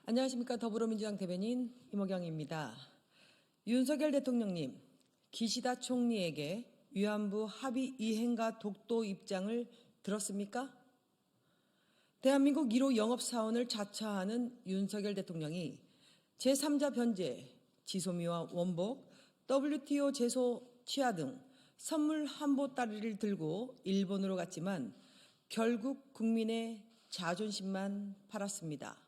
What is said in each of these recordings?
안녕하십니까. 더불어민주당 대변인 임호경입니다. 윤석열 대통령님, 기시다 총리에게 위안부 합의 이행과 독도 입장을 들었습니까? 대한민국 1호 영업사원을 자처하는 윤석열 대통령이 제3자 변제, 지소미아 원복, WTO 제소 취하 등 선물 한보따리를 들고 일본으로 갔지만 결국 국민의 자존심만 팔았습니다.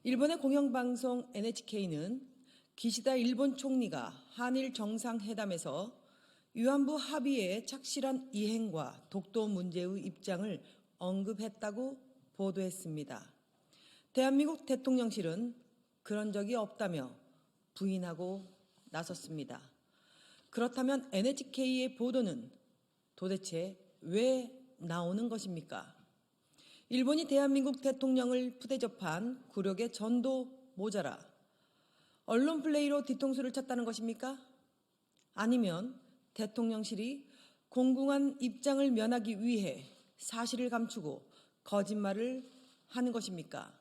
일본의 공영방송 NHK는 기시다 일본 총리가 한일 정상회담에서 위안부 합의의 착실한 이행과 독도 문제의 입장을 언급했다고 보도했습니다. 대한민국 대통령실은 그런 적이 없다며 부인하고 나섰습니다. 그렇다면 NHK의 보도는 도대체 왜 나오는 것입니까? 일본이 대한민국 대통령을 푸대접한 굴욕의 전도 모자라 언론 플레이로 뒤통수를 쳤다는 것입니까? 아니면 대통령실이 공공한 입장을 면하기 위해 사실을 감추고 거짓말을 하는 것입니까?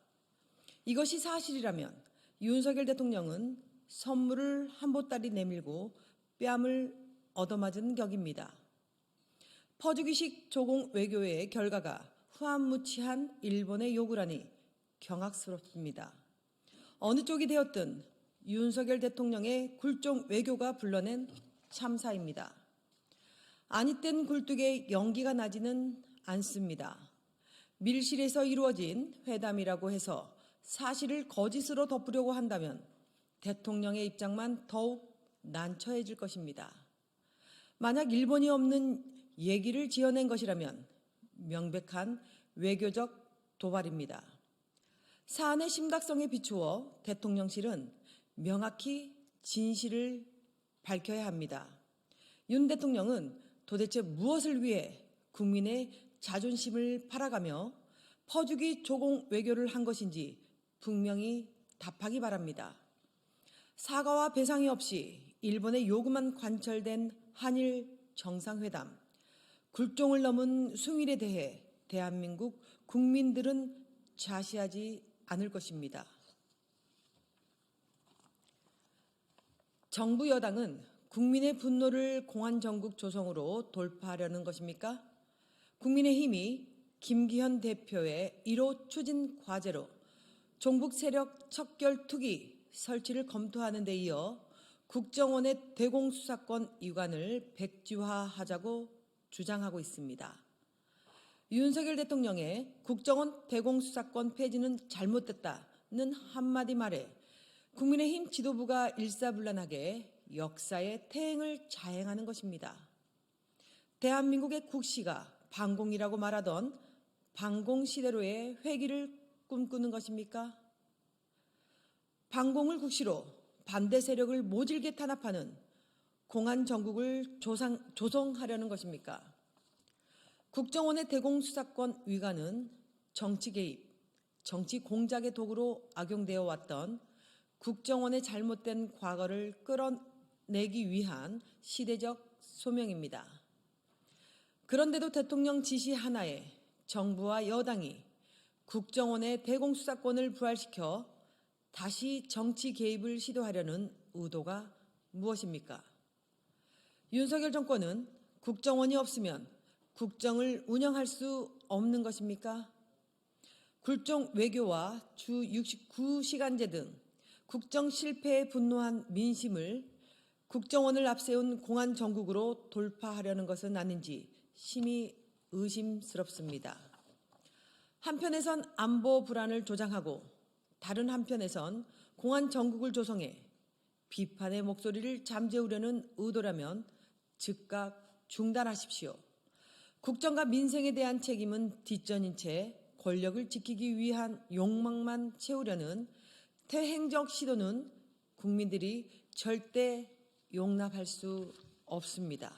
이것이 사실이라면 윤석열 대통령은 선물을 한보따리 내밀고 뺨을 얻어맞은 격입니다. 퍼주기식 조공 외교의 결과가 후한무치한 일본의 요구라니 경악스럽습니다. 어느 쪽이 되었든 윤석열 대통령의 굴종 외교가 불러낸 참사입니다. 아니땐 굴뚝에 연기가 나지는 않습니다. 밀실에서 이루어진 회담이라고 해서 사실을 거짓으로 덮으려고 한다면 대통령의 입장만 더욱 난처해질 것입니다. 만약 일본이 없는 얘기를 지어낸 것이라면 명백한 외교적 도발입니다. 사안의 심각성에 비추어 대통령실은 명확히 진실을 밝혀야 합니다. 윤 대통령은 도대체 무엇을 위해 국민의 자존심을 팔아가며 퍼주기 조공 외교를 한 것인지 분명히 답하기 바랍니다. 사과와 배상이 없이 일본의 요구만 관철된 한일 정상회담, 굴종을 넘은 숭일에 대해 대한민국 국민들은 좌시하지 않을 것입니다. 정부 여당은 국민의 분노를 공안정국 조성으로 돌파하려는 것입니까? 국민의힘이 김기현 대표의 1호 추진 과제로 종북 세력 척결 투기 설치를 검토하는 데 이어 국정원의 대공수사권 이관을 백지화하자고 주장하고 있습니다. 윤석열 대통령의 국정원 대공수사권 폐지는 잘못됐다는 한마디 말에 국민의힘 지도부가 일사불란하게 역사의 태행을 자행하는 것입니다. 대한민국의 국시가 반공이라고 말하던 반공시대로의 회귀를 꿈꾸는 것입니까? 반공을 국시로 반대 세력을 모질게 탄압하는 공안정국을 조성하려는 것입니까? 국정원의 대공수사권 위반은 정치 개입, 정치 공작의 도구로 악용되어 왔던 국정원의 잘못된 과거를 끌어내기 위한 시대적 소명입니다. 그런데도 대통령 지시 하나에 정부와 여당이 국정원의 대공수사권을 부활시켜 다시 정치 개입을 시도하려는 의도가 무엇입니까? 윤석열 정권은 국정원이 없으면 국정을 운영할 수 없는 것입니까? 굴종 외교와 주 69시간제 등 국정 실패에 분노한 민심을 국정원을 앞세운 공안정국으로 돌파하려는 것은 아닌지 심히 의심스럽습니다. 한편에선 안보 불안을 조장하고 다른 한편에선 공안정국을 조성해 비판의 목소리를 잠재우려는 의도라면 즉각 중단하십시오. 국정과 민생에 대한 책임은 뒷전인 채 권력을 지키기 위한 욕망만 채우려는 태행적 시도는 국민들이 절대 용납할 수 없습니다.